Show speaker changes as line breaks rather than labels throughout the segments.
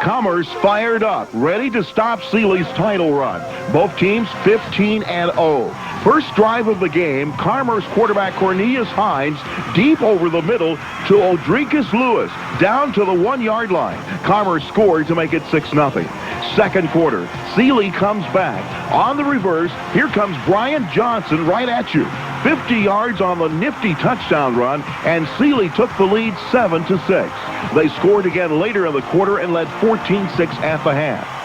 Commerce fired up, ready to stop Sealy's title run. Both teams 15-0. First drive of the game, Commerce quarterback Cornelius Hines deep over the middle to Odrikus Lewis, down to the 1-yard line. Commerce scored to make it 6-0. Second quarter, Sealy comes back. On the reverse, here comes Brian Johnson right at you. 50 yards on the nifty touchdown run, and Sealy took the lead 7-6. They scored again later in the quarter and led 14-6 at the half.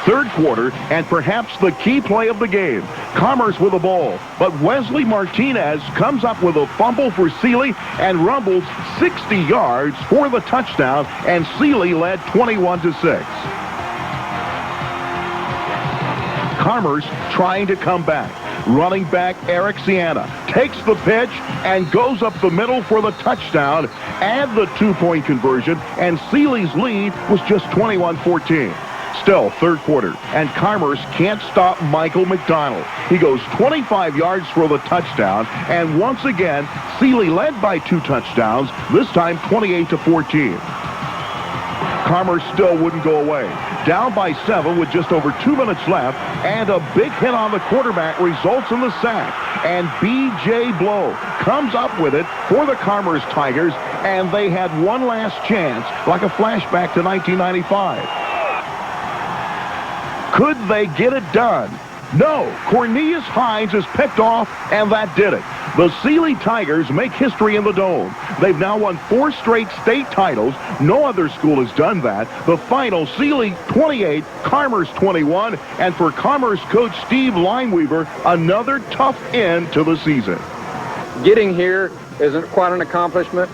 Third quarter, and perhaps the key play of the game. Commerce with the ball, but Wesley Martinez comes up with a fumble for Sealy and rumbles 60 yards for the touchdown, and Sealy led 21-6. Commerce trying to come back. Running back Eric Sienna takes the pitch and goes up the middle for the touchdown and the 2-point conversion, and Sealy's lead was just 21-14. Still, third quarter, and Commerce can't stop Michael McDonald. He goes 25 yards for the touchdown, and once again, Sealy led by 2 touchdowns, this time 28-14. Commerce still wouldn't go away. Down by 7 with just over 2 minutes left, and a big hit on the quarterback results in the sack. And B.J. Blow comes up with it for the Commerce Tigers, and they had one last chance, like a flashback to 1995. Could they get it done? No. Cornelius Hines is picked off, and that did it. The Sealy Tigers make history in the Dome. They've now won 4 straight state titles. No other school has done that. The final, Sealy 28, Commerce 21, and for Commerce coach Steve Lineweaver, another tough end to the season.
Getting here is quite an accomplishment.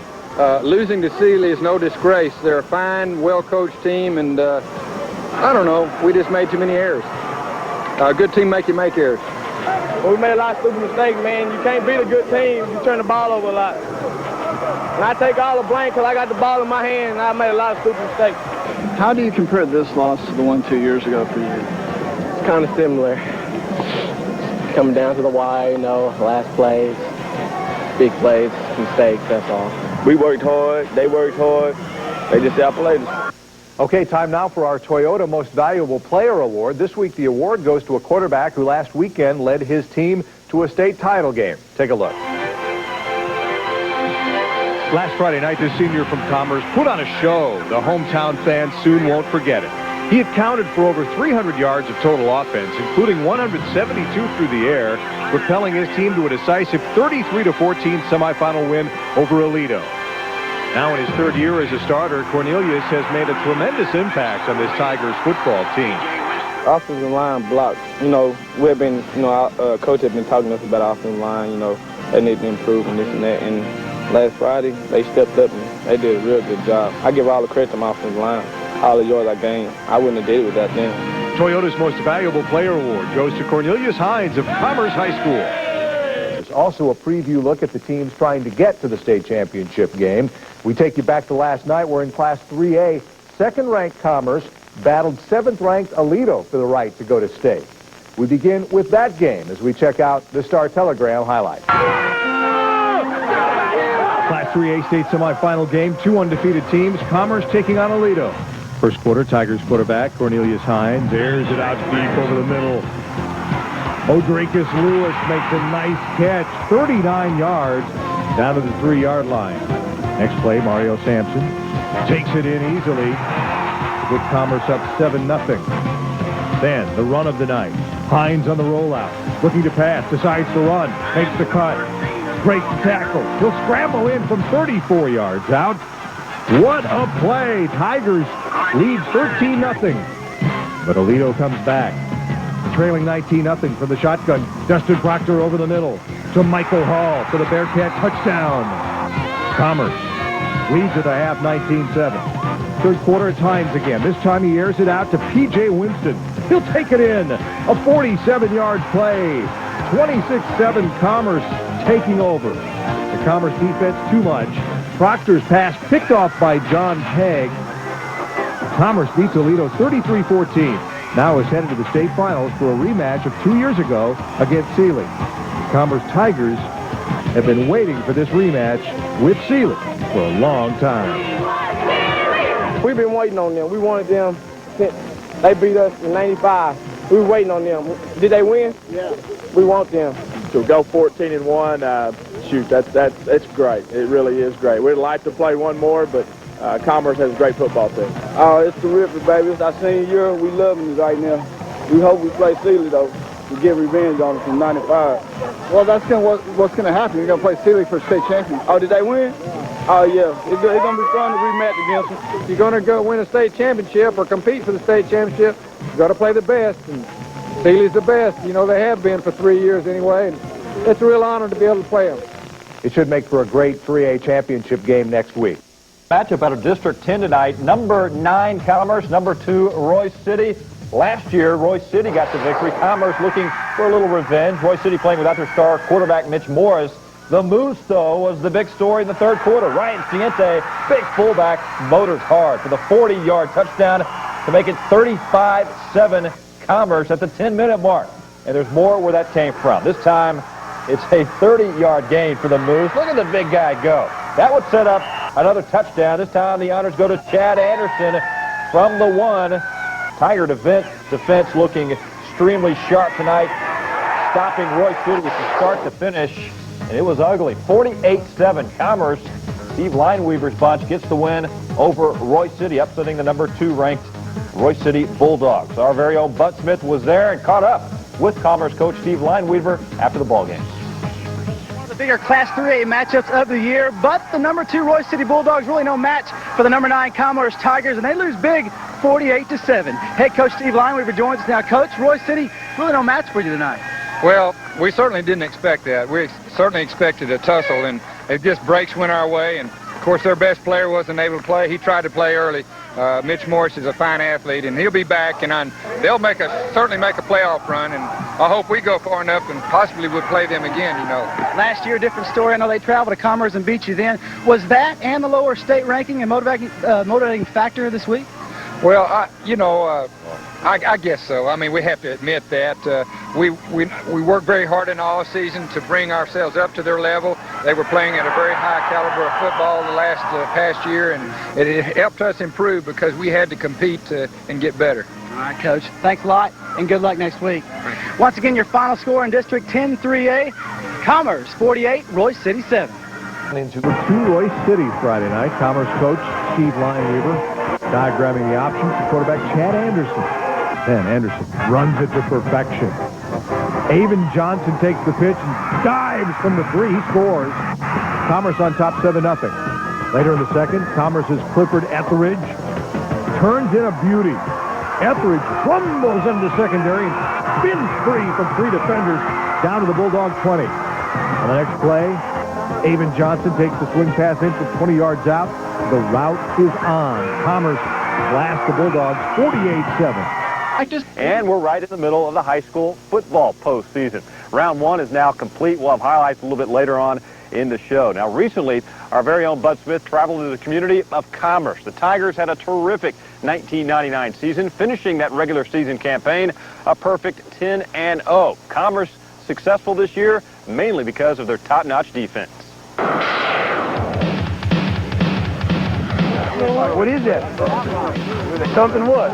Losing to Sealy is no disgrace. They're a fine, well-coached team, and I don't know, we just made too many errors. A good team make errors.
Well, we made a lot of stupid mistakes, man. You can't beat a good team if you turn the ball over a lot. And I take all the blame because I got the ball in my hand, and I made a lot of stupid mistakes.
How do you compare this loss to the one 2 years ago for you?
It's kind of similar. Coming down to the wire, you know, last plays, big plays, mistakes, that's all.
We worked hard. They worked hard. They just outplayed us.
Okay, time now for our Toyota Most Valuable Player Award. This week, the award goes to a quarterback who last weekend led his team to a state title game. Take a look. Last Friday night, this senior from Commerce put on a show. The hometown fans soon won't forget it. He had counted for over 300 yards of total offense, including 172 through the air, propelling his team to a decisive 33-14 semifinal win over Aledo. Now in his third year as a starter, Cornelius has made a tremendous impact on this Tigers football team.
Offensive line blocks. You know, we've been, our coach has been talking to us about offensive line, they need to improve and this and that. And last Friday, they stepped up and they did a real good job. I give all the credit to my offensive line. All the yards I gained, I wouldn't have did it without them.
Toyota's Most Valuable Player Award goes to Cornelius Hines of Commerce High School. There's also a preview look at the teams trying to get to the state championship game. We take you back to last night where in Class 3A, second-ranked Commerce battled 7th-ranked Aledo for the right to go to state. We begin with that game as we check out the Star-Telegram highlights. Class 3A state semifinal game, 2 undefeated teams, Commerce taking on Aledo. First quarter, Tigers quarterback Cornelius Hines airs it out deep over the middle. Odrikus Lewis makes a nice catch, 39 yards down to the 3-yard line. Next play, Mario Sampson takes it in easily with Commerce up 7-0. Then the run of the night. Hines on the rollout, looking to pass, decides to run, makes the cut, breaks the tackle. He'll scramble in from 34 yards out. What a play! Tigers lead 13-0. But Aledo comes back. Trailing 19-0 from the shotgun. Dustin Proctor over the middle to Michael Hall for the Bearcat touchdown. Commerce leads at the half 19-7. Third quarter, it's Hines again. This time he airs it out to P.J. Winston. He'll take it in. A 47-yard play. 26-7 Commerce taking over. The Commerce defense too much. Proctor's pass picked off by John Pegg. Commerce beats Aledo 33-14. Now is headed to the state finals for a rematch of 2 years ago against Sealy. Commerce Tigers have been waiting for this rematch with Sealy for a long time.
We've been waiting on them. We wanted them since they beat us in '95. We were waiting on them. Did they win? Yeah. We want them.
To go 14-1, shoot, that's great. It really is great. We'd like to play one more, but Commerce has a great football team.
Oh, it's terrific, baby. It's our senior year. We loving it right now. We hope we play Sealy, though, to get revenge on them from '95.
Well, that's what's going to happen. You're going to play Sealy for state champion.
Oh, did they win? Oh, yeah. It's going to be fun to rematch against them.
If you're going to go win a state championship or compete for the state championship, you got to play the best. And Sealy's the best. You know, they have been for 3 years anyway. And it's a real honor to be able to play them.
It should make for a great 3A championship game next week. Matchup out of District 10 tonight. Number 9, Commerce. Number 2, Royce City. Last year, Royce City got the victory. Commerce looking for a little revenge. Royce City playing without their star quarterback, Mitch Morris. The Moose, though, was the big story in the third quarter. Ryan Ciente, big fullback, motored hard for the 40-yard touchdown to make it 35-7 Commerce at the 10-minute mark. And there's more where that came from. This time, it's a 30-yard gain for the Moose. Look at the big guy go. That would set up another touchdown. This time, the honors go to Chad Anderson from the 1. Tiger defense looking extremely sharp tonight, stopping Royce City from start to finish. And it was ugly. 48-7 Commerce. Steve Lineweaver's bunch gets the win over Royce City, upsetting the number 2 ranked Royce City Bulldogs. Our very own Bud Smith was there and caught up with Commerce coach Steve Lineweaver after the ball game.
One of the bigger Class 3A matchups of the year, but the number 2 Royce City Bulldogs really no match for the number 9 Commerce Tigers, and they lose big 48-7. Head coach Steve Lineweaver joins us now. Coach, Royce City really no match for you tonight.
Well, we certainly didn't expect that. We certainly expected a tussle, and it just breaks went our way. And, of course, their best player wasn't able to play. He tried to play early. Mitch Morris is a fine athlete, and he'll be back, and they'll certainly make a playoff run, and I hope we go far enough and possibly we'll play them again, you know.
Last year, different story. I know they traveled to Commerce and beat you then. Was that and the lower state ranking a motivating factor this week?
Well, I guess so. I mean, we have to admit that. We worked very hard in the off season to bring ourselves up to their level. They were playing at a very high caliber of football the past year, and it helped us improve because we had to compete and get better.
All right, Coach. Thanks a lot, and good luck next week. Once again, your final score in District 10 3A, Commerce 48, Royce City 7.
Into 2 Royce City Friday night. Commerce coach Steve Lineweaver diagramming the options to quarterback Chad Anderson. Then Anderson runs it to perfection. Avon Johnson takes the pitch and dives from the 3. He scores. Commerce on top 7-0. Later in the second, Commerce's Clifford Etheridge turns in a beauty. Etheridge crumbles into secondary and spins free from 3 defenders down to the Bulldog 20. On the next play, Avon Johnson takes the swing pass in from 20 yards out. The route is on. Commerce blasts the Bulldogs 48-7.
And we're right in the middle of the high school football postseason. Round 1 is now complete. We'll have highlights a little bit later on in the show. Now, recently, our very own Bud Smith traveled to the community of Commerce. The Tigers had a terrific 1999 season, finishing that regular season campaign a perfect 10-0. Commerce successful this year, mainly because of their top-notch defense.
What is that? Something what?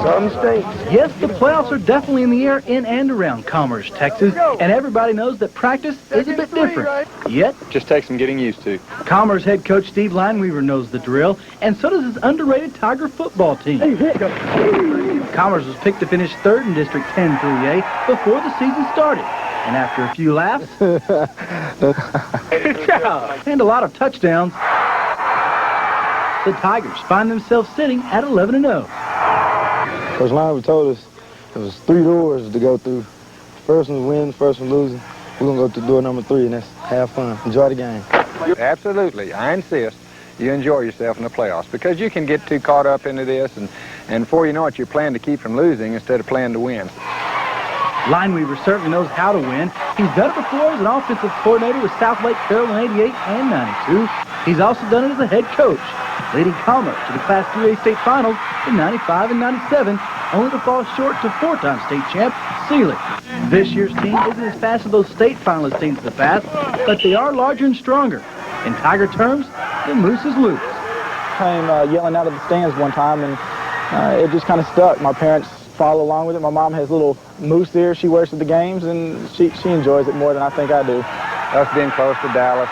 Something stinks.
Yes, the playoffs are definitely in the air in and around Commerce, Texas, and everybody knows that practice is a bit different. Yet,
Just takes some getting used to.
Commerce head coach Steve Lineweaver knows the drill, and so does his underrated Tiger football team. Commerce was picked to finish 3rd in District 10 3A before the season started. And after a few laughs and a lot of touchdowns, the Tigers find themselves sitting at 11-0.
Coach Lineweaver told us there was 3 doors to go through. First one win, first one losing. We're going to go to door number 3, and that's have fun. Enjoy the game.
Absolutely. I insist you enjoy yourself in the playoffs because you can get too caught up into this, and before you know it, you're playing to keep from losing instead of playing to win.
Lineweaver certainly knows how to win. He's done it before as an offensive coordinator with South Lake Carroll in 88 and 92. He's also done it as a head coach, leading Commerce to the Class 3A state finals in 95 and 97, only to fall short to 4-time state champ Sealy. This year's team isn't as fast as those state finalist teams in the past, but they are larger and stronger. In Tiger terms, the Moose is loose.
came yelling out of the stands one time, and it just kind of stuck. My parents follow along with it. My mom has little moose ears she wears to the games, and she enjoys it more than I think I do.
Us being close to Dallas,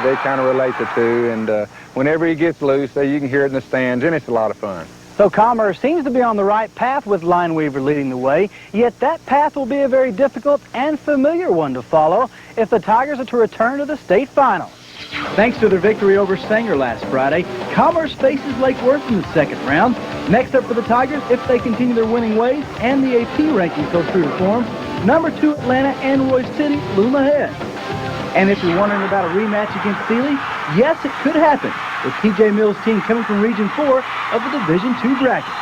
they kind of relate the two, and whenever he gets loose, you can hear it in the stands, and it's a lot of fun.
So Commerce seems to be on the right path with Lineweaver leading the way, yet that path will be a very difficult and familiar one to follow if the Tigers are to return to the state final. Thanks to their victory over Sanger last Friday, Commerce faces Lake Worth in the second round. Next up for the Tigers, if they continue their winning ways and the AP rankings hold true to form, number 2 Atlanta and Roy City loom ahead. And if you're wondering about a rematch against Sealy, yes, it could happen, with T.J. Mills' team coming from Region 4 of the Division II bracket.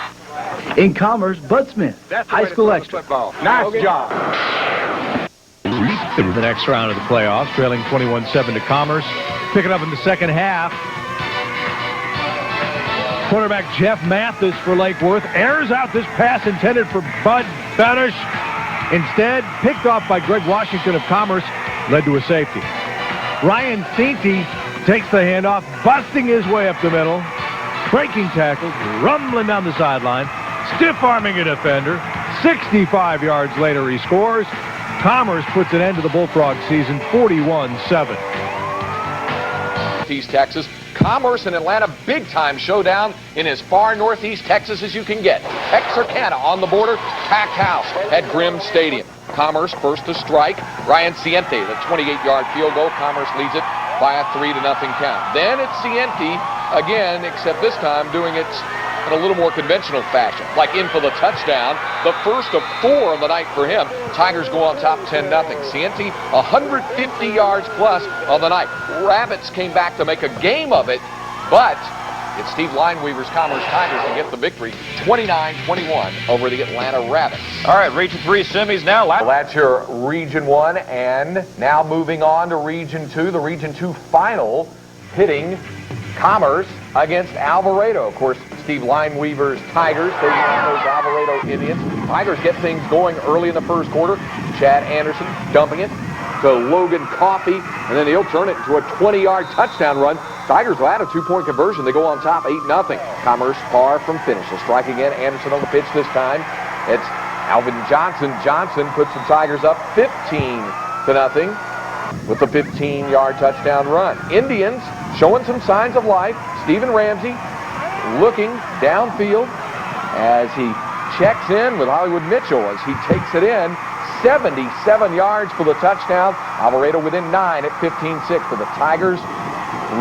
In Commerce, Bud Smith, High School Extra.
Nice job.
To the next round of the playoffs, trailing 21-7 to Commerce. Picking up in the second half. Quarterback Jeff Mathis for Lake Worth airs out this pass intended for Bud Benish. Instead, picked off by Greg Washington of Commerce, led to a safety. Ryan Cinti takes the handoff, busting his way up the middle. Breaking tackles, rumbling down the sideline, stiff-arming a defender. 65 yards later, he scores. Commerce puts an end to the Bullfrog season, 41-7.
East Texas. Commerce and Atlanta, big-time showdown in as far northeast Texas as you can get. Texarkana on the border, packed house at Grimm Stadium. Commerce first to strike. Ryan Ciente, the 28-yard field goal. Commerce leads it by a 3-0 count. Then it's Ciente again, except this time doing it in a little more conventional fashion, like in for the touchdown. The first of 4 of the night for him. Tigers go on top 10-0. Ciente, 150 yards plus on the night. Rabbits came back to make a game of it, but it's Steve Lineweaver's Commerce Tigers to get the victory, 29-21 over the Atlanta Rabbits.
All right, Region 3 semis now.
Well, that's your Region 1, and now moving on to Region 2, the Region 2 final, pitting Commerce against Alvarado. Of course, Steve Lineweaver's Tigers taking on those Alvarado Indians. Tigers get things going early in the first quarter. Chad Anderson dumping it to Logan Coffey, and then he'll turn it into a 20-yard touchdown run. Tigers will add a 2-point conversion. They go on top 8-0. Commerce far from finish. So striking in, Anderson on the pitch this time. It's Alvin Johnson. Johnson puts the Tigers up 15-0 with a 15-yard touchdown run. Indians showing some signs of life. Stephen Ramsey looking downfield as he checks in with Hollywood Mitchell as he takes it in. 77 yards for the touchdown. Alvarado within 9 at 15-6 for the Tigers.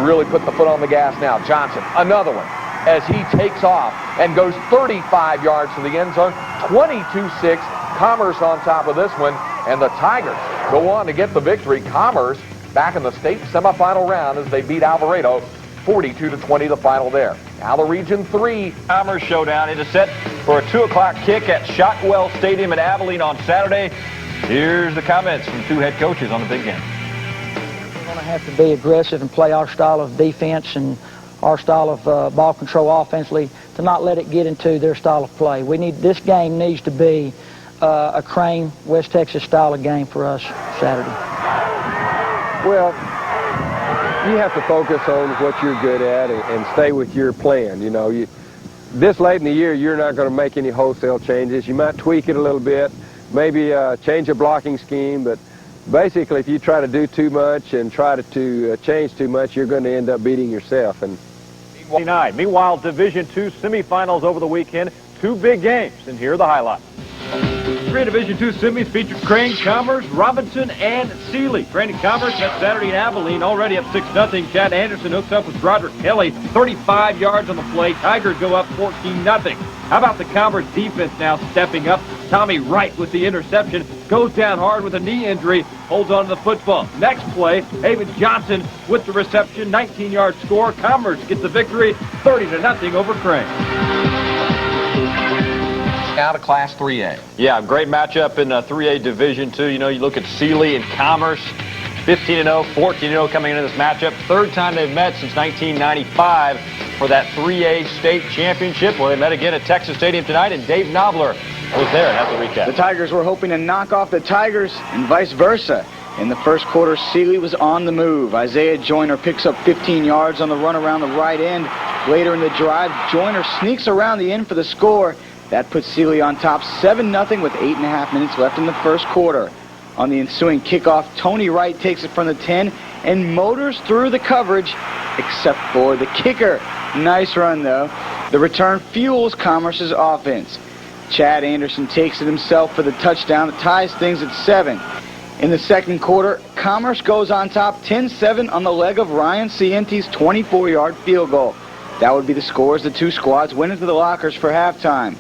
Really put the foot on the gas now. Johnson, another one, as he takes off and goes 35 yards to the end zone. 22-6. Commerce on top of this one, and the Tigers go on to get the victory. Commerce back in the state semifinal round as they beat Alvarado 42-20, the final there. Now the Region 3
Commerce showdown. It is set for a 2 o'clock kick at Shotwell Stadium in Abilene on Saturday. Here's the comments from 2 head coaches on the big game.
We're going to have to be aggressive and play our style of defense and our style of ball control offensively to not let it get into their style of play. This game needs to be a Crane, West Texas style of game for us Saturday.
Well, you have to focus on what you're good at and stay with your plan. You know, this late in the year, you're not going to make any wholesale changes. You might tweak it a little bit, maybe change your blocking scheme, but basically if you try to do too much and try to change too much, you're going to end up beating yourself. And
Meanwhile, Division II semifinals over the weekend. 2 big games, and here are the highlights.
3 Division II semis featured Crane, Commerce, Robinson, and Sealy. Crane and Commerce met Saturday in Abilene, already up 6-0. Chad Anderson hooks up with Broderick Kelly, 35 yards on the play. Tigers go up 14-0. How about the Commerce defense now stepping up? Tommy Wright with the interception, goes down hard with a knee injury, holds on to the football. Next play, Haven Johnson with the reception, 19-yard score. Commerce gets the victory, 30-0 over Crane.
Now to Class 3A.
Yeah, great matchup in 3A Division II. You know, you look at Sealy and Commerce, 15-0, 14-0 coming into this matchup. 3rd time they've met since 1995 for that 3A state championship. Well, they met again at Texas Stadium tonight, and Dave Knobler was there. That's the recap.
The Tigers were hoping to knock off the Tigers and vice versa. In the first quarter, Sealy was on the move. Isaiah Joyner picks up 15 yards on the run around the right end. Later in the drive, Joyner sneaks around the end for the score. That puts Sealy on top 7-0 with 8.5 minutes left in the first quarter. On the ensuing kickoff, Tony Wright takes it from the 10 and motors through the coverage, except for the kicker. Nice run, though. The return fuels Commerce's offense. Chad Anderson takes it himself for the touchdown that ties things at 7. In the second quarter, Commerce goes on top 10-7 on the leg of Ryan Cienti's 24-yard field goal. That would be the score as the two squads went into the lockers for halftime.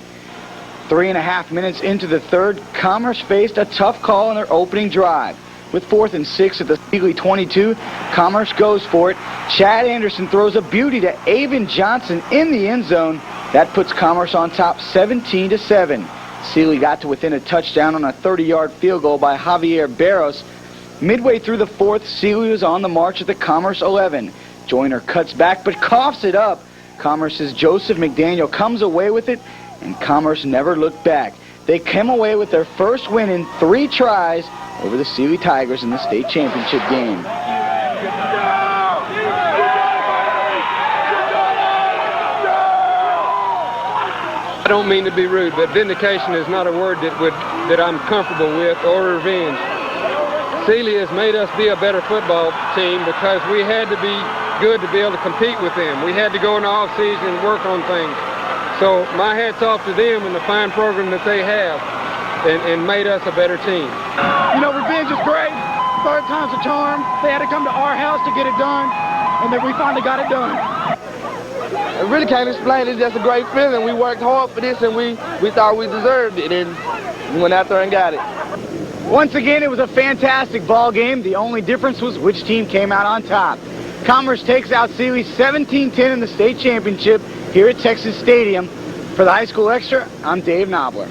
3.5 minutes into the third, Commerce faced a tough call in their opening drive. With 4th and 6 at the Sealy 22, Commerce goes for it. Chad Anderson throws a beauty to Avon Johnson in the end zone. That puts Commerce on top 17-7. Sealy got to within a touchdown on a 30-yard field goal by Javier Barros. Midway through the fourth, Sealy was on the march at the Commerce 11. Joyner cuts back but coughs it up. Commerce's Joseph McDaniel comes away with it, and Commerce never looked back. They came away with their first win in 3 tries over the Sealy Tigers in the state championship game.
I don't mean to be rude, but vindication is not a word that I'm comfortable with, or revenge. Sealy has made us be a better football team because we had to be good to be able to compete with them. We had to go in the off-season and work on things. So my hat's off to them and the fine program that they have and made us a better team.
You know, revenge is great. 3rd time's a charm. They had to come to our house to get it done, and then we finally got it done.
I really can't explain it. It's just a great feeling. We worked hard for this, and we thought we deserved it, and we went out there and got it.
Once again, it was a fantastic ball game. The only difference was which team came out on top. Commerce takes out Sealy 17-10 in the state championship here at Texas Stadium. For the High School Extra, I'm Dave Knobler.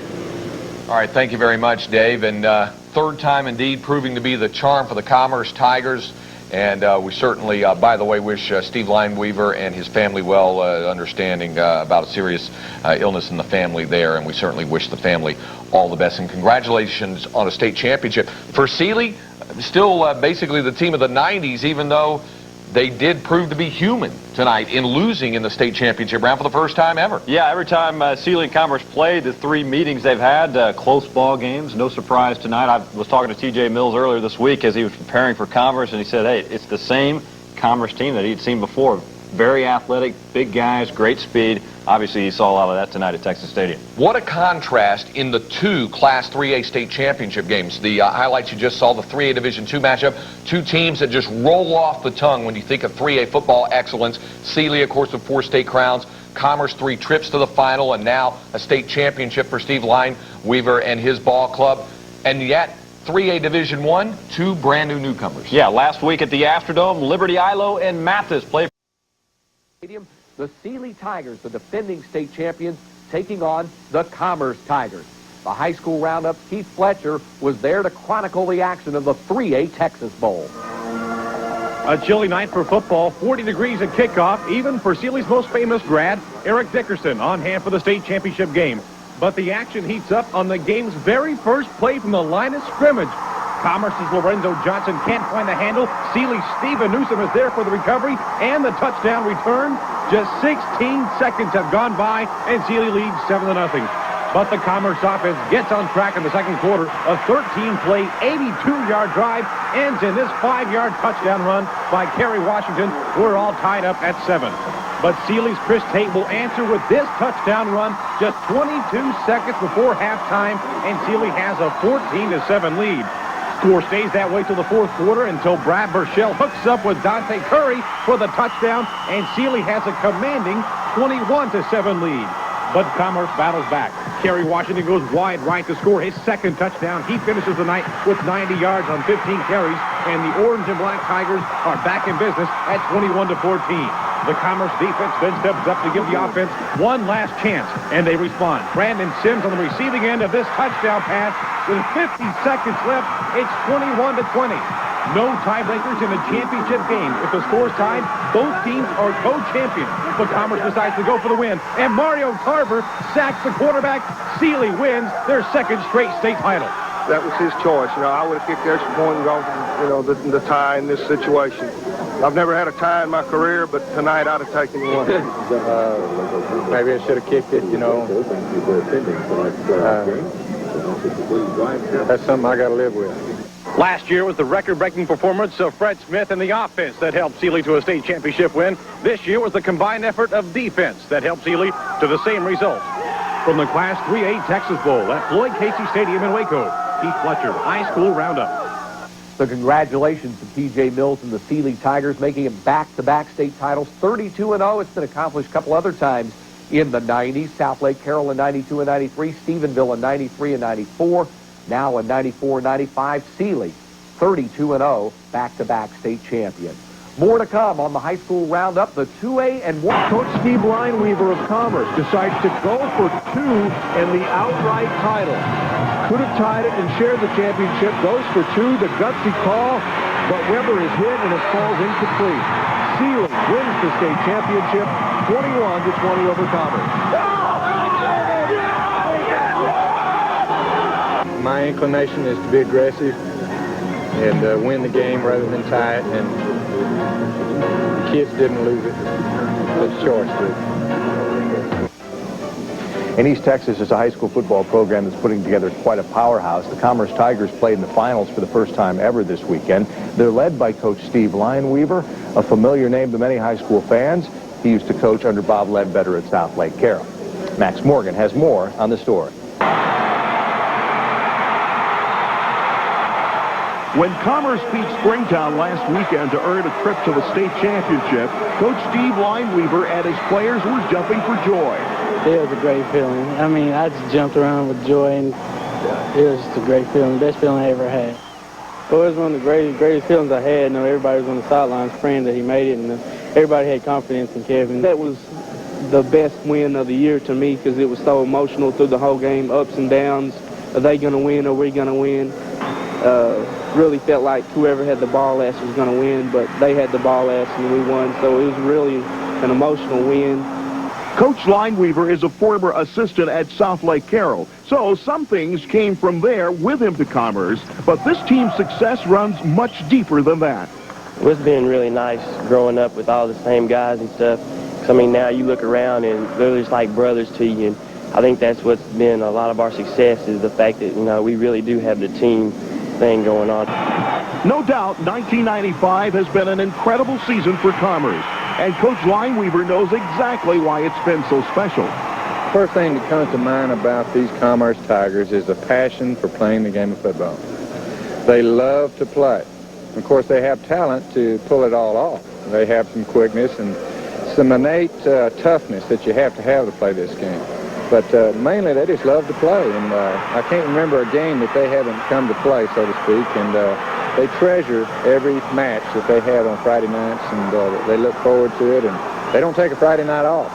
All right, thank you very much, Dave. And 3rd time indeed proving to be the charm for the Commerce Tigers. And we certainly, by the way, wish Steve Lineweaver and his family well, understanding about a serious illness in the family there. And we certainly wish the family all the best. And congratulations on a state championship. For Sealy, still basically the team of the 90s, even though they did prove to be human tonight in losing in the state championship round for the first time ever.
Yeah, every time Sealy and Commerce played, the 3 meetings they've had, close ball games, no surprise tonight. I was talking to T.J. Mills earlier this week as he was preparing for Commerce, and he said, hey, it's the same Commerce team that he'd seen before. Very athletic, big guys, great speed. Obviously, he saw a lot of that tonight at Texas Stadium.
What a contrast in the 2 Class 3A state championship games. The highlights you just saw, the 3A Division II matchup, 2 teams that just roll off the tongue when you think of 3A football excellence. Sealy, of course, with 4 state crowns. Commerce, 3 trips to the final, and now a state championship for Steve Lineweaver and his ball club. And yet, 3A Division I, 2 brand new newcomers.
Yeah, last week at the Astrodome, Liberty Ilo and Mathis played.
The Sealy Tigers, the defending state champions, taking on the Commerce Tigers. The high school roundup, Keith Fletcher was there to chronicle the action of the 3A Texas Bowl.
A chilly night for football, 40 degrees at kickoff, even for Sealy's most famous grad, Eric Dickerson, on hand for the state championship game. But the action heats up on the game's very first play from the line of scrimmage. Commerce's Lorenzo Johnson can't find the handle. Sealy's Steven Newsom is there for the recovery and the touchdown return. Just 16 seconds have gone by, and Sealy leads 7-0. But the Commerce offense gets on track in the second quarter. A 13-play, 82-yard drive ends in this 5-yard touchdown run by Kerry Washington. We're all tied up at 7. But Sealy's Chris Tate will answer with this touchdown run just 22 seconds before halftime, and Sealy has a 14-7 lead. Score stays that way till the fourth quarter until Brad Burchell hooks up with Dante Curry for the touchdown, and Sealy has a commanding 21-7 lead. But Commerce battles back. Kerry Washington goes wide right to score his second touchdown. He finishes the night with 90 yards on 15 carries, and the Orange and Black Tigers are back in business at 21-14. The Commerce defense then steps up to give the offense one last chance, and they respond. Brandon Sims on the receiving end of this touchdown pass. With 50 seconds left, it's 21-20. No tiebreakers in the championship game. If the score's tied, both teams are co-champions. But Commerce decides to go for the win, and Mario Carver sacks the quarterback. Sealy wins their second straight state title.
That was his choice. You know, I would have kicked the extra point and gone for, the tie in this situation.
I've never had a tie in my career, but tonight I'd have taken one. Maybe I should have kicked it, you know. That's something I got to live with.
Last year was the record-breaking performance of Fred Smith in the offense that helped Sealy to a state championship win. This year was the combined effort of defense that helped Sealy to the same result.
From the Class 3A Texas Bowl at Floyd Casey Stadium in Waco, Keith Fletcher, High School Roundup.
So congratulations to P.J. Mills and the Sealy Tigers making it back-to-back state titles, 32-0. It's been accomplished a couple other times in the 90s. South Lake Carroll in 92 and 93, Stephenville in 93 and 94. Now in 94 and 95, Sealy, 32-0, back-to-back state champion. More to come on the high school roundup, the 2A and 1.
Coach Steve Lineweaver of Commerce decides to go for 2 and the outright title. Could have tied it and shared the championship. Goes for 2, the gutsy call, but Weber is hit and it falls incomplete. Sealy wins the state championship, 21-20 over Commerce.
My inclination is to be aggressive and win the game rather than tie it, and the kids didn't lose it. It's choice.
And East Texas is a high school football program that's putting together quite a powerhouse. The Commerce Tigers played in the finals for the first time ever this weekend. They're led by Coach Steve Lineweaver, a familiar name to many high school fans. He used to coach under Bob Ledbetter at South Lake Carroll. Max Morgan has more on the story.
When Commerce beat Springtown last weekend to earn a trip to the state championship, Coach Steve Lineweaver and his players were jumping for joy.
It was a great feeling. I mean, I just jumped around with joy, and it was just a great feeling, best feeling I ever had. Well, it was one of the greatest feelings I had. You know, everybody was on the sidelines praying that he made it, and everybody had confidence in Kevin.
That was the best win of the year to me because it was so emotional through the whole game, ups and downs. Are they going to win? Are we going to win? Really felt like whoever had the ball last was going to win, but they had the ball last and we won, so it was really an emotional win.
Coach Lineweaver is a former assistant at South Lake Carroll, so some things came from there with him to Commerce, but this team's success runs much deeper than that.
It's been really nice growing up with all the same guys and stuff. 'Cause, I mean, now you look around and they're just like brothers to you, and I think that's what's been a lot of our success is the fact that, you know, we really do have the team thing going on.
No doubt, 1995 has been an incredible season for Commerce, and Coach Lineweaver knows exactly why it's been so special.
First thing that comes to mind about these Commerce Tigers is a passion for playing the game of football. They love to play. Of course, they have talent to pull it all off. They have some quickness and some innate toughness that you have to play this game. But mainly, they just love to play, and I can't remember a game that they haven't come to play, so to speak, and they treasure every match that they have on Friday nights, and they look forward to it, and they don't take a Friday night off.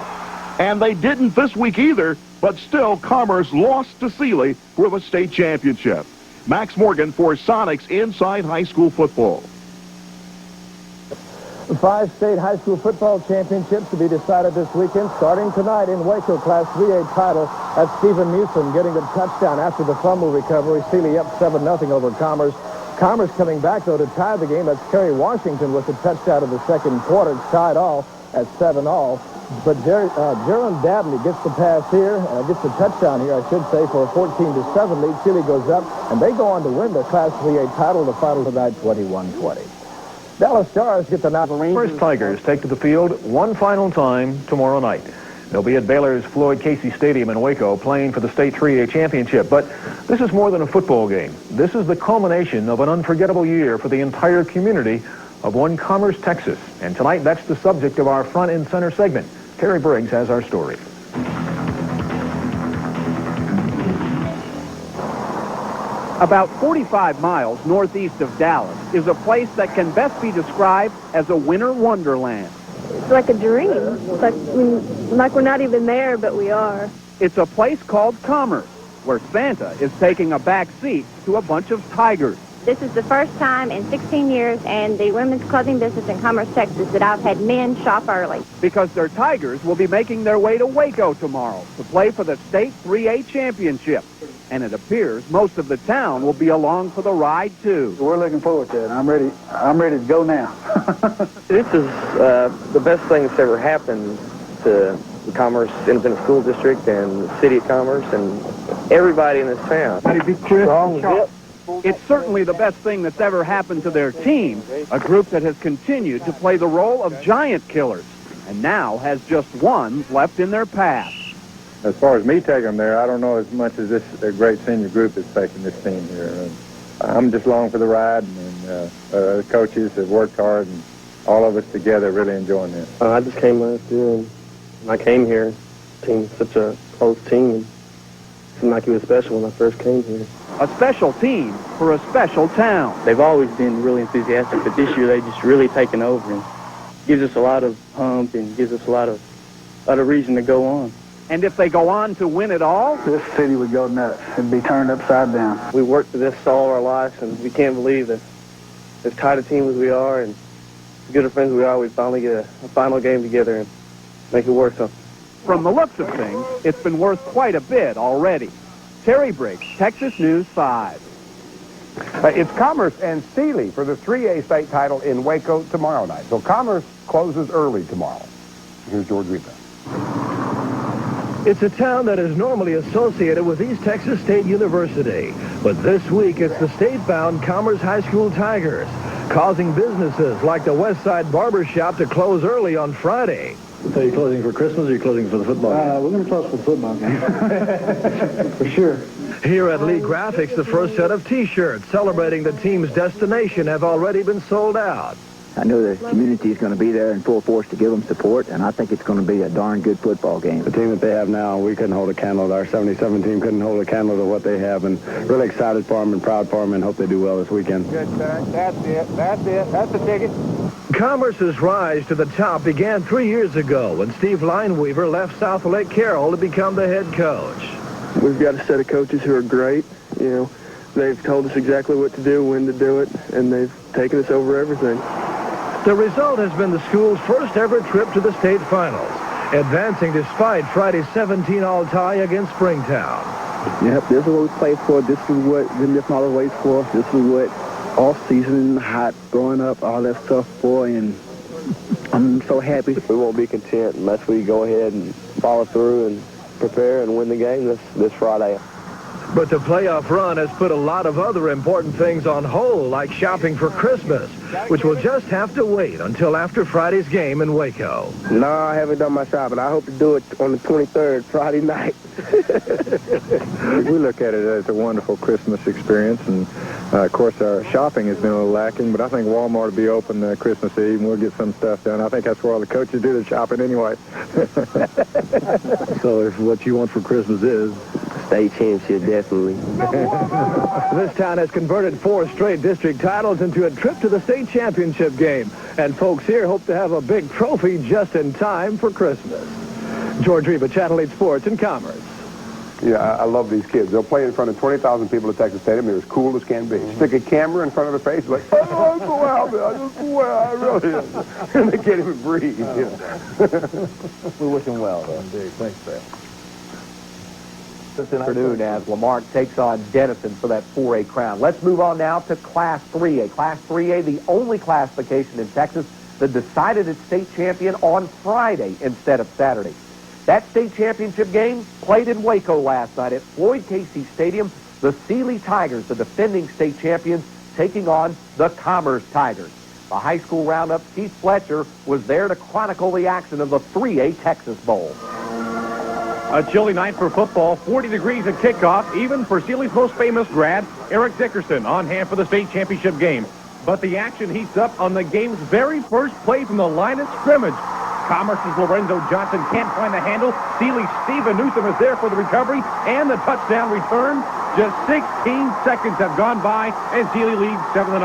And they didn't this week either, but still, Commerce lost to Sealy for the state championship. Max Morgan for Sonics Inside High School Football.
5 state high school football championships to be decided this weekend, starting tonight in Waco. Class 3A title. That's Stephen Newsom getting the touchdown after the fumble recovery. Sealy up 7-0 over Commerce. Commerce coming back, though, to tie the game. That's Kerry Washington with the touchdown of the second quarter. It's tied all at 7-all. But Jaron Dabney gets the pass here, gets the touchdown here, I should say, for a 14-7 lead. Sealy goes up, and they go on to win the Class 3A title. The final tonight, 21-20. Dallas Stars get the Rangers.
First Tigers take to the field one final time tomorrow night. They'll be at Baylor's Floyd Casey Stadium in Waco playing for the state 3A championship. But this is more than a football game. This is the culmination of an unforgettable year for the entire community of One Commerce, Texas. And tonight, that's the subject of our front and center segment. Terry Briggs has our story.
About 45 miles northeast of Dallas is a place that can best be described as a winter wonderland.
It's like a dream. It's like we're not even there, but we are.
It's a place called Commerce, where Santa is taking a back seat to a bunch of tigers.
This is the first time in 16 years in the women's clothing business in Commerce, Texas, that I've had men shop early.
Because their Tigers will be making their way to Waco tomorrow to play for the state 3A championship. and it appears most of the town will be along for the ride, too.
We're looking forward to it. I'm ready to go now.
This is the best thing that's ever happened to the Commerce Independent School District and the City of Commerce and everybody in this town.
It's certainly the best thing that's ever happened to their team, a group that has continued to play the role of giant killers and now has just one left in their path.
As far as me taking them there, I don't know as much as this great senior group is taking this team here. I'm just along for the ride, and the coaches have worked hard, and all of us together really enjoying this.
I just came last year, and when I came here, the team was such a close team, and it seemed like it was special when I first came here.
A special team for a special town.
They've always been really enthusiastic, but this year they've just really taken over and gives us a lot of hump and gives us a lot of reason to go on.
And if they go on to win it all,
this city would go nuts. It'd be turned upside down.
We worked for this all our lives, and we can't believe that as tight a team as we are and as good of friends we are, we finally get a final game together and make it worth something.
From the looks of things, it's been worth quite a bit already. Terry Briggs, Texas News 5.
It's Commerce and Sealy for the 3A state title in Waco tomorrow night. So Commerce closes early tomorrow. Here's George Reba.
It's a town that is normally associated with East Texas State University, but this week it's the state-bound Commerce High School Tigers, causing businesses like the Westside Barber Shop to close early on Friday.
So you're closing for Christmas, or you're closing for the football game?
We're going to close for the football game. For sure.
Here at Lee Graphics, the first set of T-shirts celebrating the team's destination have already been sold out.
I know the community is going to be there in full force to give them support, and I think it's going to be a darn good football game.
The team that they have now, we couldn't hold a candle. Our 77 team couldn't hold a candle to what they have, and really excited for them and proud for them and hope they do well this weekend.
Good, sir. That's it. That's the ticket.
Commerce's rise to the top began 3 years ago when Steve Lineweaver left South Lake Carroll to become the head coach.
We've got a set of coaches who are great. You know, they've told us exactly what to do, when to do it, and they've taken us over everything.
The result has been the school's first ever trip to the state finals, advancing despite Friday's 17-all tie against Springtown.
Yep, this is what we played for. This is what we've been lifting all the weights for. This is what all season, hot, growing up, all that stuff for, and I'm so happy. We won't be content unless we go ahead and follow through and prepare and win the game this Friday.
But the playoff run has put a lot of other important things on hold, like shopping for Christmas, which will just have to wait until after Friday's game in Waco.
No, I haven't done my shopping. I hope to do it on the 23rd, Friday night.
We look at it as a wonderful Christmas experience, and of course our shopping has been a little lacking, but I think Walmart will be open Christmas Eve, and we'll get some stuff done. I think that's where all the coaches do the shopping anyway.
So if what you want for Christmas is
state championship, definitely.
This town has converted 4 straight district titles into a trip to the state championship game, and folks here hope to have a big trophy just in time for Christmas. George Reba, Channel 8 Sports in Commerce.
Yeah, I love these kids. They'll play in front of 20,000 people at Texas Stadium. They're as cool as can be. Stick a camera in front of their face, like, oh, go out there. I just swear I really am. And they can't even breathe. You know.
We wish them well, though. Indeed. Thanks, Sam. This afternoon as Lamarck takes on Denison for that 4A crown. Let's move on now to Class 3A. Class 3A, the only classification in Texas that decided its state champion on Friday instead of Saturday. That state championship game played in Waco last night at Floyd Casey Stadium. The Sealy Tigers, the defending state champions, taking on the Commerce Tigers. The high school roundup, Keith Fletcher, was there to chronicle the action of the 3A Texas Bowl.
A chilly night for football, 40 degrees at kickoff, even for Sealy's most famous grad, Eric Dickerson, on hand for the state championship game. But the action heats up on the game's very first play from the line of scrimmage. Commerce's Lorenzo Johnson can't find the handle. Sealy's Stephen Newsom is there for the recovery and the touchdown return. Just 16 seconds have gone by, and Sealy leads 7-0.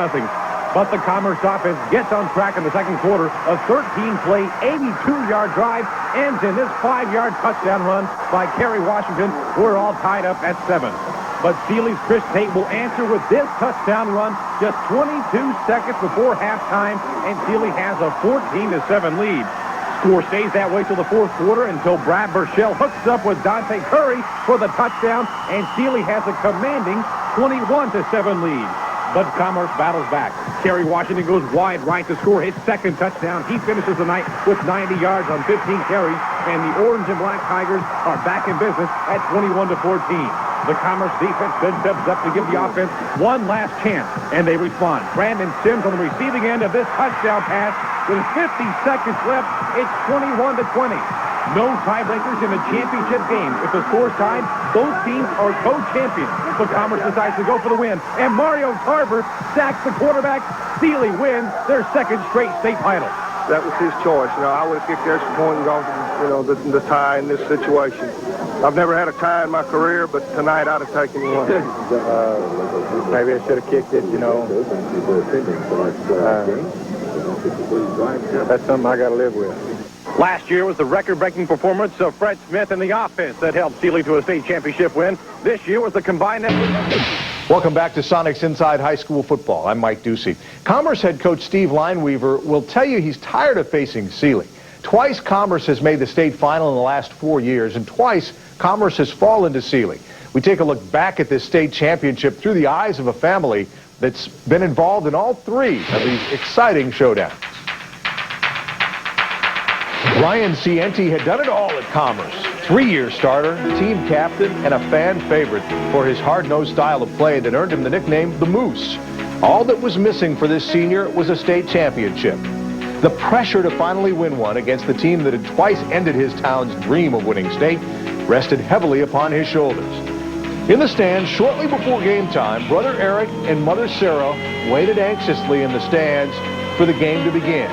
But the Commerce offense gets on track in the second quarter. A 13-play, 82-yard drive ends in this 5-yard touchdown run by Kerry Washington. We're all tied up at 7. But Sealy's Chris Tate will answer with this touchdown run just 22 seconds before halftime, and Sealy has a 14-7 lead. Score stays that way till the fourth quarter until Brad Burchell hooks up with Dante Curry for the touchdown, and Sealy has a commanding 21-7 lead. But Commerce battles back. Kerry Washington goes wide right to score his second touchdown. He finishes the night with 90 yards on 15 carries, and the Orange and Black Tigers are back in business at 21-14. The Commerce defense then steps up to give the offense one last chance, and they respond. Brandon Sims on the receiving end of this touchdown pass. With 50 seconds left, it's 21-20. No tiebreakers in the championship game. If the score's tied, both teams are co-champions. But Commerce decides to go for the win, and Mario Tarver sacks the quarterback. Sealy wins their second straight state title.
That was his choice. You know, I would have kicked the extra point and gone for, the tie in this situation. I've never had a tie in my career, but tonight I'd have taken one.
Maybe I should have kicked it, that's something I got to live with.
Last year was the record-breaking performance of Fred Smith in the offense that helped Sealy to a state championship win. This year was the combined effort.
Welcome back to Sonics Inside High School Football. I'm Mike Ducey. Commerce head coach Steve Lineweaver will tell you he's tired of facing Sealy. Twice Commerce has made the state final in the last 4 years, and twice Commerce has fallen to Sealy. We take a look back at this state championship through the eyes of a family that's been involved in all three of these exciting showdowns. Ryan Cienti had done it all at Commerce. 3-year starter, team captain, and a fan favorite for his hard-nosed style of play that earned him the nickname the Moose. All that was missing for this senior was a state championship. The pressure to finally win one against the team that had twice ended his town's dream of winning state rested heavily upon his shoulders. In the stands, shortly before game time, brother Eric and mother Sarah waited anxiously in the stands for the game to begin.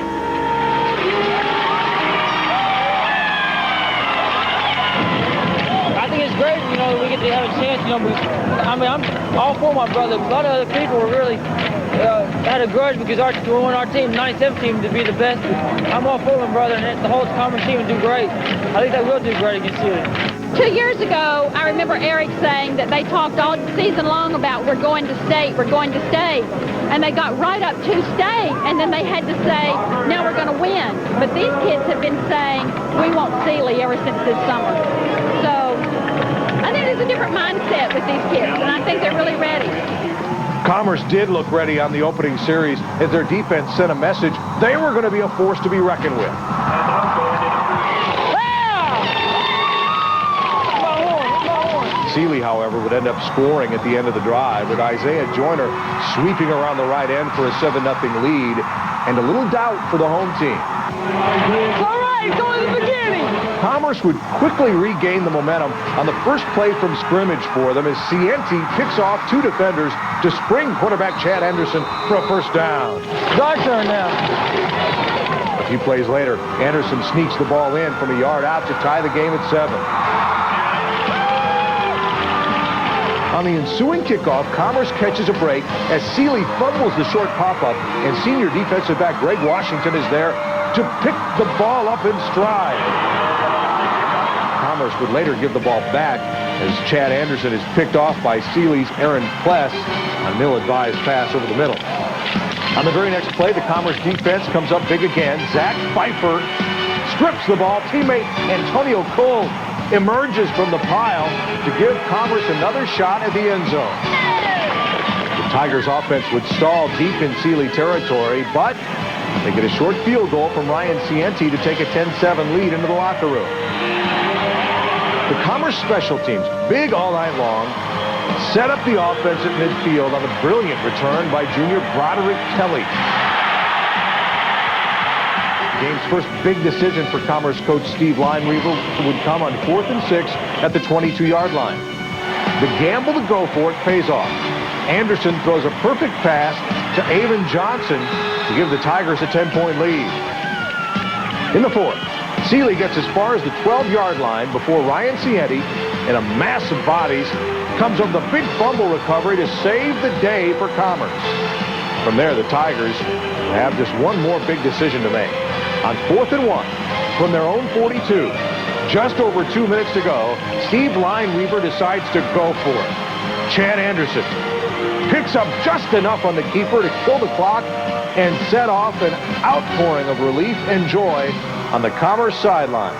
Great, we get to have a chance, I'm all for my brother. A lot of other people were really had a grudge because we want our team, 97 team, to be the best. I'm all for my brother, and the whole Commerce team will do great. I think they will do great against Sealy.
2 years ago, I remember Eric saying that they talked all season long about we're going to state, and they got right up to state, and then they had to say, now we're going to win. But these kids have been saying, we want Sealy ever since this summer. So I think there's a different mindset with these kids, and I think they're really ready.
Commerce did look ready on the opening series as their defense sent a message they were going to be a force to be reckoned with. Sealy, however, would end up scoring at the end of the drive with Isaiah Joyner sweeping around the right end for a 7-0 lead and a little doubt for the home team.
It's all right, go in the beginning.
Commerce would quickly regain the momentum on the first play from scrimmage for them as Cienti picks off 2 defenders to spring quarterback Chad Anderson for a first down.
It's our turn now.
A few plays later, Anderson sneaks the ball in from a yard out to tie the game at 7. On the ensuing kickoff, Commerce catches a break as Sealy fumbles the short pop-up, and senior defensive back Greg Washington is there to pick the ball up in stride. Commerce would later give the ball back as Chad Anderson is picked off by Sealy's Aaron Pless on an ill-advised pass over the middle. On the very next play, the Commerce defense comes up big again. Zach Pfeiffer strips the ball. Teammate Antonio Cole emerges from the pile to give Commerce another shot at the end zone. The Tigers offense would stall deep in Sealy territory, but they get a short field goal from Ryan Cienti to take a 10-7 lead into the locker room. The Commerce special teams, big all night long, set up the offense at midfield on a brilliant return by junior Broderick Kelly. The game's first big decision for Commerce coach Steve Lineweaver would come on 4th and 6 at the 22-yard line. The gamble to go for it pays off. Anderson throws a perfect pass to Avon Johnson to give the Tigers a 10-point lead. In the 4th, Sealy gets as far as the 12-yard line before Ryan Cienti, in a mass of bodies, comes up with a big fumble recovery to save the day for Commerce. From there, the Tigers have just one more big decision to make. On 4th and 1, from their own 42, just over 2 minutes to go, Steve Lineweaver decides to go for it. Chad Anderson picks up just enough on the keeper to kill the clock and set off an outpouring of relief and joy
on the Commerce sideline.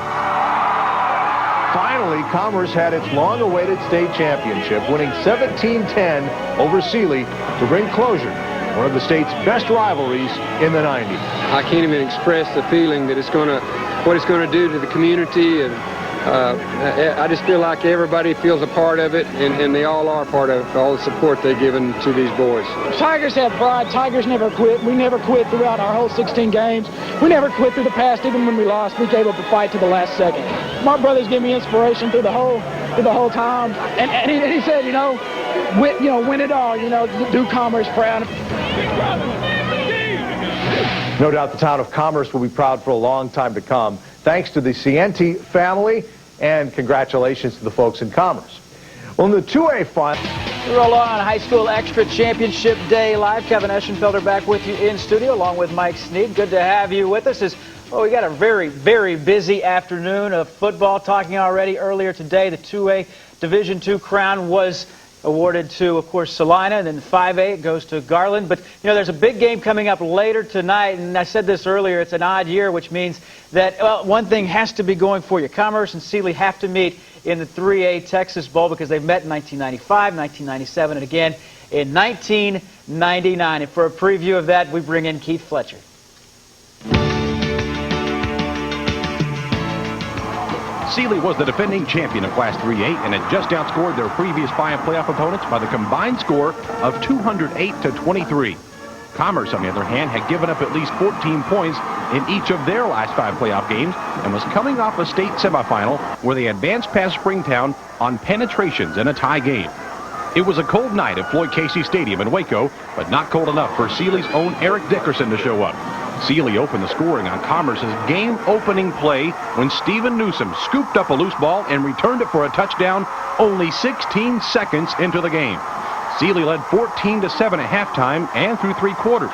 Finally, Commerce had its long-awaited state championship, winning 17-10 over Sealy to bring closure to one of the state's best rivalries in the 90s.
I can't even express the feeling that what it's going to do to the community, and I just feel like everybody feels a part of it, and they all are part of it, all the support they've given to these boys.
Tigers have pride. Tigers never quit. We never quit throughout our whole 16 games. We never quit through the past. Even when we lost, we gave up a fight to the last second. My brothers give me inspiration through the whole time, and he said, win it all. Do Commerce proud.
No doubt the town of Commerce will be proud for a long time to come. Thanks to the Cienti family, and congratulations to the folks in Commerce. Well, in the 2A final...
We roll on High School Extra Championship Day Live. Kevin Eschenfelder back with you in studio, along with Mike Sneed. Good to have you with us. We got a very, very busy afternoon of football. Talking already earlier today, the 2A Division II crown was awarded to, of course, Salina, and then 5A goes to Garland. But, there's a big game coming up later tonight, and I said this earlier, it's an odd year, which means that, one thing has to be going for you. Commerce and Sealy have to meet in the 3A Texas Bowl because they've met in 1995, 1997, and again in 1999. And for a preview of that, we bring in Keith Fletcher.
Sealy was the defending champion of Class 3A and had just outscored their previous 5 playoff opponents by the combined score of 208-23. Commerce, on the other hand, had given up at least 14 points in each of their last 5 playoff games and was coming off a state semifinal where they advanced past Springtown on penetrations in a tie game. It was a cold night at Floyd Casey Stadium in Waco, but not cold enough for Sealy's own Eric Dickerson to show up. Sealy opened the scoring on Commerce's game-opening play when Steven Newsom scooped up a loose ball and returned it for a touchdown only 16 seconds into the game. Sealy led 14-7 at halftime and through 3 quarters.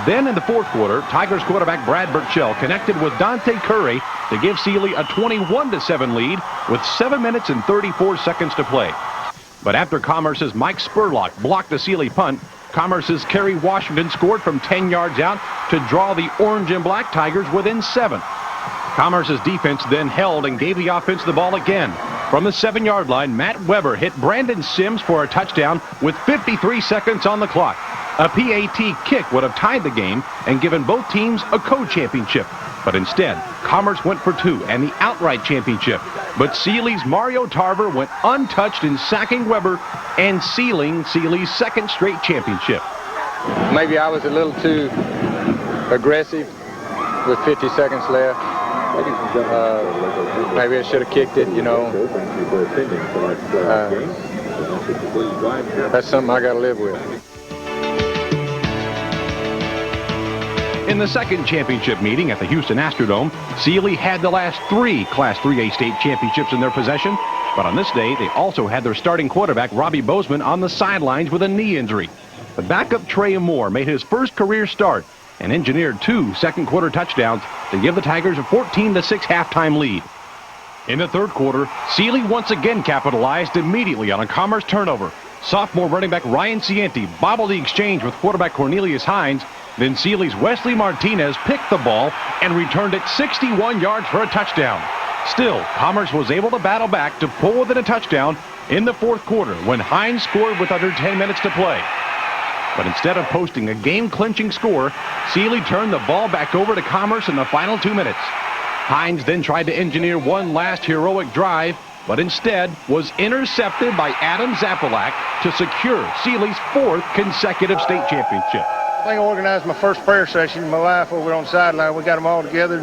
Then in the 4th quarter, Tigers quarterback Brad Burchell connected with Dante Curry to give Sealy a 21-7 lead with 7 minutes and 34 seconds to play. But after Commerce's Mike Spurlock blocked a Sealy punt, Commerce's Kerry Washington scored from 10 yards out to draw the orange and black Tigers within 7. Commerce's defense then held and gave the offense the ball again. From the 7-yard line, Matt Weber hit Brandon Sims for a touchdown with 53 seconds on the clock. A PAT kick would have tied the game and given both teams a co-championship. But instead, Commerce went for 2 and the outright championship. But Sealy's Mario Tarver went untouched in sacking Weber and sealing Sealy's 2nd straight championship.
Maybe I was a little too aggressive with 50 seconds left. Maybe I should have kicked it, That's something I got to live with.
In the 2nd championship meeting at the Houston Astrodome, Sealy had the last 3 Class 3A state championships in their possession, but on this day, they also had their starting quarterback, Robbie Bozeman, on the sidelines with a knee injury. The backup Trey Moore made his first career start and engineered 2 second-quarter touchdowns to give the Tigers a 14-6 halftime lead. In the 3rd quarter, Sealy once again capitalized immediately on a Commerce turnover. Sophomore running back Ryan Cienti bobbled the exchange with quarterback Cornelius Hines. Then Sealy's Wesley Martinez picked the ball and returned it 61 yards for a touchdown. Still, Commerce was able to battle back to pull within a touchdown in the 4th quarter when Hines scored with under 10 minutes to play. But instead of posting a game-clinching score, Sealy turned the ball back over to Commerce in the final 2 minutes. Hines then tried to engineer one last heroic drive, but instead was intercepted by Adam Zapalak to secure Sealy's 4th consecutive state championship.
I think I organized my first prayer session in my life over on the sideline. We got them all together,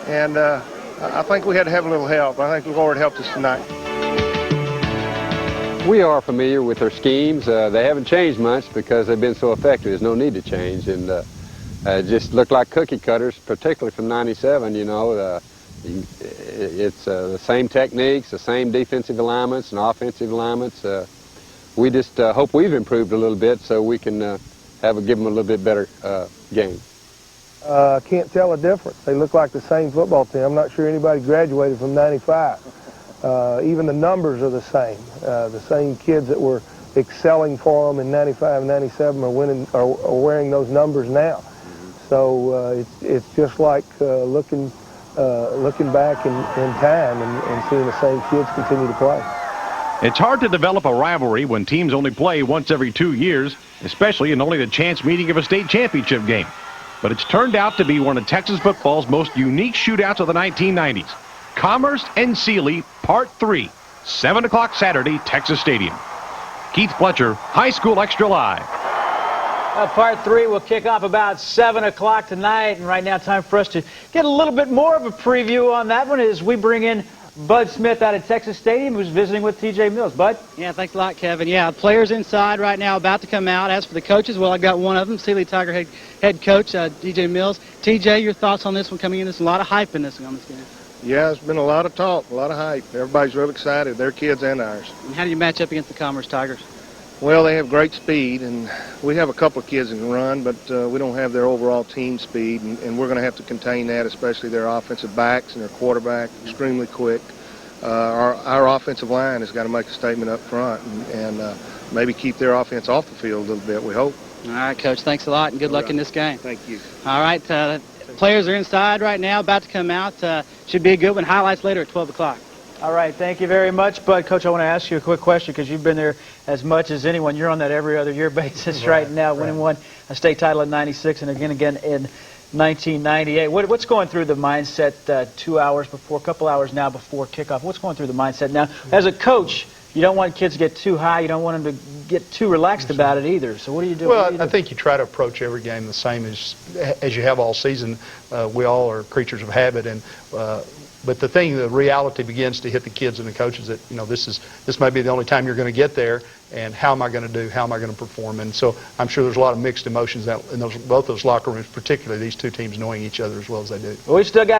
and I think we had to have a little help. I think the Lord helped us tonight.
We are familiar with their schemes. They haven't changed much because they've been so effective. There's no need to change, and just look like cookie cutters, particularly from '97. It's the same techniques, the same defensive alignments and offensive alignments. We just hope we've improved a little bit so we can give them a little bit better game.
Can't tell a difference. They look like the same football team. I'm not sure anybody graduated from '95. Even the numbers are the same. The same kids that were excelling for them in '95 and '97 are wearing those numbers now. So it's just like looking looking back in time and seeing the same kids continue to play.
It's hard to develop a rivalry when teams only play once every 2 years, especially in only the chance meeting of a state championship game. But it's turned out to be one of Texas football's most unique shootouts of the 1990s. Commerce and Sealy, Part 3, 7 o'clock Saturday, Texas Stadium. Keith Fletcher, High School Extra Live.
Part 3 will kick off about 7 o'clock tonight, and right now time for us to get a little bit more of a preview on that one as we bring in Bud Smith out of Texas Stadium, who's visiting with TJ Mills. Bud?
Yeah, thanks a lot, Kevin. Yeah, players inside right now about to come out. As for the coaches, well, I've got one of them, Sealy Tiger head coach, DJ Mills. TJ, your thoughts on this one coming in? There's a lot of hype in this one on this game.
Yeah, it's been a lot of talk, a lot of hype. Everybody's real excited, their kids and ours.
And how do you match up against the Commerce Tigers?
Well, they have great speed, and we have a couple of kids that can run, but we don't have their overall team speed, and we're going to have to contain that, especially their offensive backs and their quarterback, extremely quick. Our offensive line has got to make a statement up front and maybe keep their offense off the field a little bit, we hope.
All right, Coach, thanks a lot, and good luck in this game.
Thank you.
All right, players are inside right now, about to come out. Should be a good one. Highlights later at 12 o'clock.
All right, thank you very much, Bud. Coach, I want to ask you a quick question because you've been there as much as anyone. You're on that every other year basis right now, winning a state title in '96 and again in 1998. What's going through the mindset 2 hours before, a couple hours now before kickoff? What's going through the mindset now? As a coach, you don't want kids to get too high. You don't want them to get too relaxed about it either. So what do you do?
Well, I think you try to approach every game the same as you have all season. We all are creatures of habit, and but the reality begins to hit the kids and the coaches that, you know, this may be the only time you're going to get there, and how am I going to do? How am I going to perform? And so I'm sure there's a lot of mixed emotions in both those locker rooms, particularly these two teams knowing each other as well as they do.
Well, we still got